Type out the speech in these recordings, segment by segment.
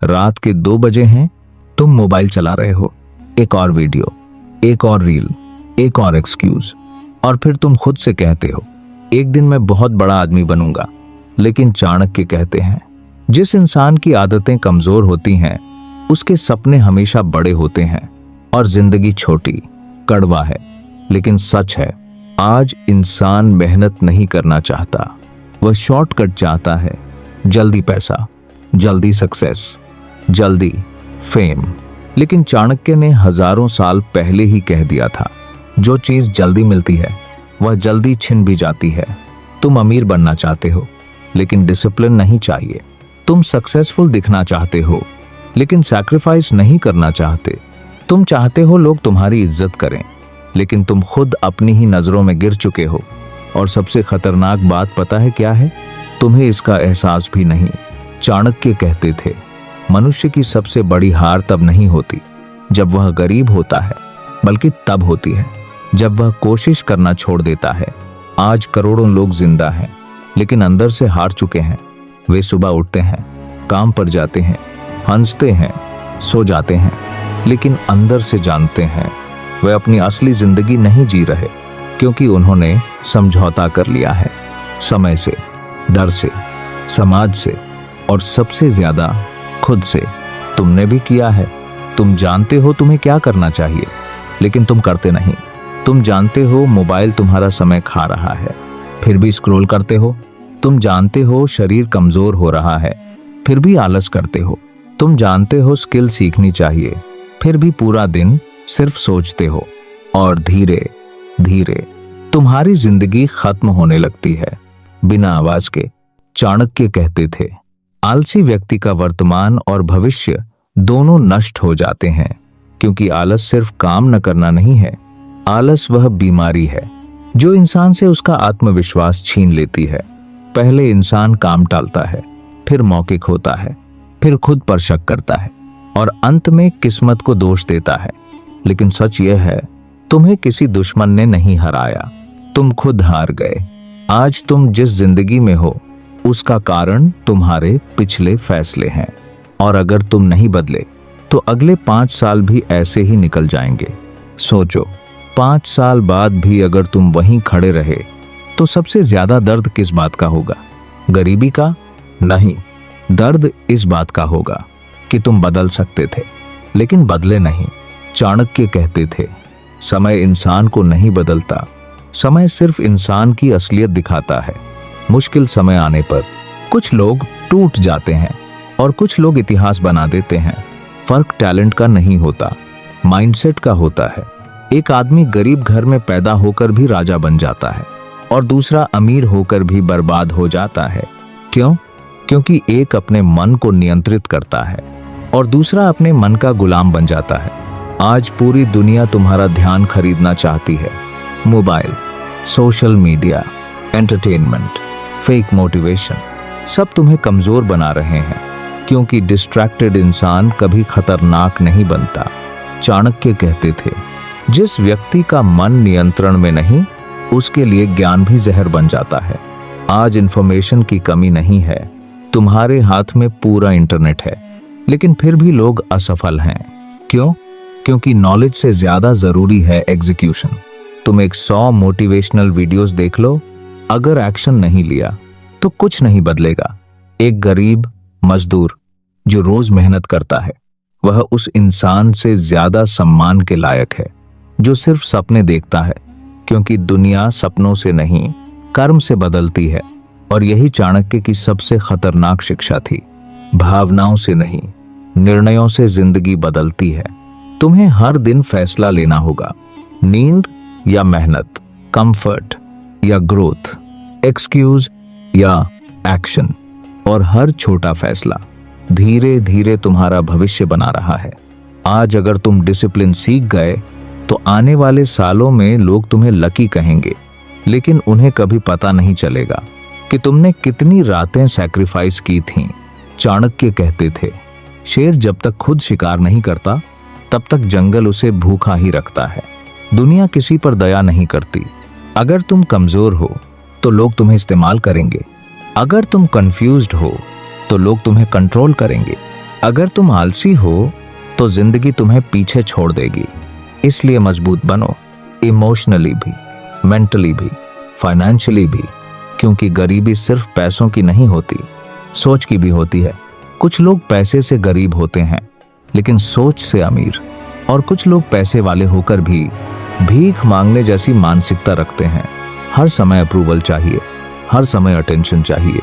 रात के 2 बजे हैं, तुम मोबाइल चला रहे हो, एक और वीडियो, एक और रील, एक और एक्सक्यूज, और फिर तुम खुद से कहते हो एक दिन मैं बहुत बड़ा आदमी बनूंगा। लेकिन चाणक्य कहते हैं जिस इंसान की आदतें कमजोर होती हैं उसके सपने हमेशा बड़े होते हैं और जिंदगी छोटी। कड़वा है लेकिन सच है, आज इंसान मेहनत नहीं करना चाहता, वह शॉर्टकट चाहता है। जल्दी पैसा, जल्दी सक्सेस, जल्दी फेम। लेकिन चाणक्य ने हजारों साल पहले ही कह दिया था जो चीज जल्दी मिलती है वह जल्दी छिन भी जाती है। तुम अमीर बनना चाहते हो लेकिन डिसिप्लिन नहीं चाहिए। तुम सक्सेसफुल दिखना चाहते हो लेकिन सैक्रिफाइस नहीं करना चाहते। तुम चाहते हो लोग तुम्हारी इज्जत करें लेकिन तुम खुद अपनी ही नजरों में गिर चुके हो। और सबसे खतरनाक बात पता है क्या है? तुम्हें इसका एहसास भी नहीं। चाणक्य कहते थे मनुष्य की सबसे बड़ी हार तब नहीं होती जब वह गरीब होता है, बल्कि तब होती है जब वह कोशिश करना छोड़ देता है। आज करोड़ों लोग जिंदा हैं लेकिन अंदर से हार चुके हैं। वे सुबह उठते हैं, काम पर जाते हैं, हंसते हैं, सो जाते हैं, लेकिन अंदर से जानते हैं वे अपनी असली जिंदगी नहीं जी रहे, क्योंकि उन्होंने समझौता कर लिया है समय से, डर से, समाज से और सबसे ज्यादा खुद से। तुमने भी किया है। तुम जानते हो तुम्हें क्या करना चाहिए लेकिन तुम करते नहीं। तुम जानते हो मोबाइल तुम्हारा समय खा रहा है, फिर भी स्क्रॉल करते हो। तुम जानते हो शरीर कमजोर हो रहा है, फिर भी आलस करते हो। तुम जानते हो स्किल सीखनी चाहिए, फिर भी पूरा दिन सिर्फ सोचते हो। और धीरे धीरे तुम्हारी जिंदगी खत्म होने लगती है बिना आवाज के। चाणक्य कहते थे आलसी व्यक्ति का वर्तमान और भविष्य दोनों नष्ट हो जाते हैं, क्योंकि आलस सिर्फ काम न करना नहीं है, आलस वह बीमारी है जो इंसान से उसका आत्मविश्वास छीन लेती है। पहले इंसान काम टालता है, फिर मौके खोता है, फिर खुद पर शक करता है और अंत में किस्मत को दोष देता है। लेकिन सच यह है तुम्हें किसी दुश्मन ने नहीं हराया, तुम खुद हार गए। आज तुम जिस जिंदगी में हो उसका कारण तुम्हारे पिछले फैसले हैं, और अगर तुम नहीं बदले तो अगले 5 साल भी ऐसे ही निकल जाएंगे। सोचो 5 साल बाद भी अगर तुम वहीं खड़े रहे तो सबसे ज्यादा दर्द किस बात का होगा? गरीबी का? नहीं, दर्द इस बात का होगा कि तुम बदल सकते थे लेकिन बदले नहीं। चाणक्य कहते थे समय इंसान को नहीं बदलता, समय सिर्फ इंसान की असलियत दिखाता है। मुश्किल समय आने पर कुछ लोग टूट जाते हैं और कुछ लोग इतिहास बना देते हैं। फर्क टैलेंट का नहीं होता, माइंडसेट का होता है। एक आदमी गरीब घर में पैदा होकर भी राजा बन जाता है और दूसरा अमीर होकर भी बर्बाद हो जाता है। क्यों? क्योंकि एक अपने मन को नियंत्रित करता है और दूसरा अपने मन का गुलाम बन जाता है। आज पूरी दुनिया तुम्हारा ध्यान खरीदना चाहती है। Mobile, social media, entertainment, fake motivation, सब तुम्हें कमजोर बना रहे हैं, क्योंकि डिस्ट्रैक्टेड इंसान कभी खतरनाक नहीं बनता। चाणक्य कहते थे जिस व्यक्ति का मन नियंत्रण में नहीं उसके लिए ज्ञान भी जहर बन जाता है। आज इंफॉर्मेशन की कमी नहीं है, तुम्हारे हाथ में पूरा इंटरनेट है, लेकिन फिर भी लोग असफल हैं। क्यों? क्योंकि नॉलेज से ज्यादा जरूरी है एग्जीक्यूशन। तुम 100 मोटिवेशनल वीडियोस देख लो, अगर एक्शन नहीं लिया तो कुछ नहीं बदलेगा। एक गरीब मजदूर जो रोज मेहनत करता है वह उस इंसान से ज्यादा सम्मान के लायक है जो सिर्फ सपने देखता है, क्योंकि दुनिया सपनों से नहीं कर्म से बदलती है। और यही चाणक्य की सबसे खतरनाक शिक्षा थी। भावनाओं से नहीं, निर्णयों से जिंदगी बदलती है। तुम्हें हर दिन फैसला लेना होगा, नींद या मेहनत, कंफर्ट या ग्रोथ, एक्सक्यूज या एक्शन। और हर छोटा फैसला धीरे धीरे तुम्हारा भविष्य बना रहा है। आज अगर तुम डिसिप्लिन सीख गए तो आने वाले सालों में लोग तुम्हें लकी कहेंगे, लेकिन उन्हें कभी पता नहीं चलेगा कि तुमने कितनी रातें सैक्रिफाइस की थीं। चाणक्य कहते थे शेर जब तक खुद शिकार नहीं करता तब तक जंगल उसे भूखा ही रखता है। दुनिया किसी पर दया नहीं करती। अगर तुम कमजोर हो तो लोग तुम्हें इस्तेमाल करेंगे, अगर तुम कंफ्यूज्ड हो तो लोग तुम्हें कंट्रोल करेंगे, अगर तुम आलसी हो तो जिंदगी तुम्हें पीछे छोड़ देगी। इसलिए मजबूत बनो, इमोशनली भी, मेंटली भी, फाइनेंशियली भी, क्योंकि गरीबी सिर्फ पैसों की नहीं होती, सोच की भी होती है। कुछ लोग पैसे से गरीब होते हैं लेकिन सोच से अमीर, और कुछ लोग पैसे वाले होकर भी भीख मांगने जैसी मानसिकता रखते हैं। हर समय अप्रूवल चाहिए, हर समय अटेंशन चाहिए,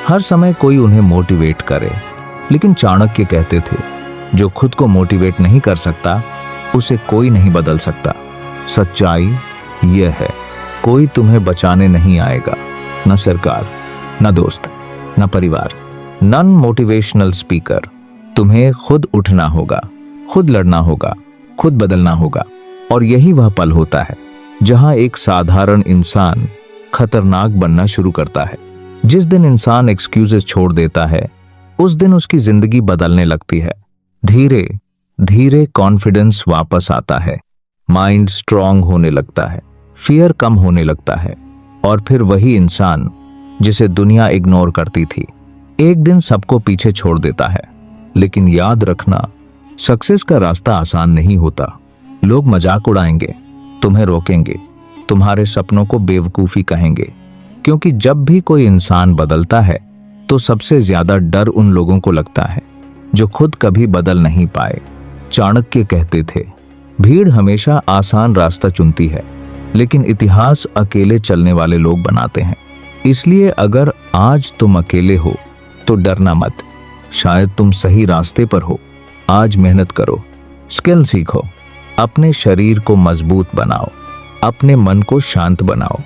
हर समय कोई उन्हें मोटिवेट करे। लेकिन चाणक्य कहते थे, जो खुद को मोटिवेट नहीं कर सकता उसे कोई नहीं बदल सकता। सच्चाई यह है, कोई तुम्हें बचाने नहीं आएगा, न सरकार, न दोस्त, न परिवार, नॉन मोटिवेशनल स्पीकर। तुम्हें खुद उठना होगा, खुद लड़ना होगा, खुद बदलना होगा। और यही वह पल होता है जहां एक साधारण इंसान खतरनाक बनना शुरू करता है। जिस दिन इंसान एक्सक्यूजेस छोड़ देता है, उस दिन उसकी जिंदगी बदलने लगती है। धीरे धीरे कॉन्फिडेंस वापस आता है, माइंड स्ट्रांग होने लगता है, फियर कम होने लगता है, और फिर वही इंसान जिसे दुनिया इग्नोर करती थी, एक दिन सबको पीछे छोड़ देता है। लेकिन याद रखना, सक्सेस का रास्ता आसान नहीं होता। लोग मजाक उड़ाएंगे, तुम्हें रोकेंगे, तुम्हारे सपनों को बेवकूफी कहेंगे, क्योंकि जब भी कोई इंसान बदलता है तो सबसे ज्यादा डर उन लोगों को लगता है जो खुद कभी बदल नहीं पाए। चाणक्य कहते थे, भीड़ हमेशा आसान रास्ता चुनती है, लेकिन इतिहास अकेले चलने वाले लोग बनाते हैं। इसलिए अगर आज तुम अकेले हो तो डरना मत, शायद तुम सही रास्ते पर हो। आज मेहनत करो, स्किल सीखो, अपने शरीर को मजबूत बनाओ, अपने मन को शांत बनाओ,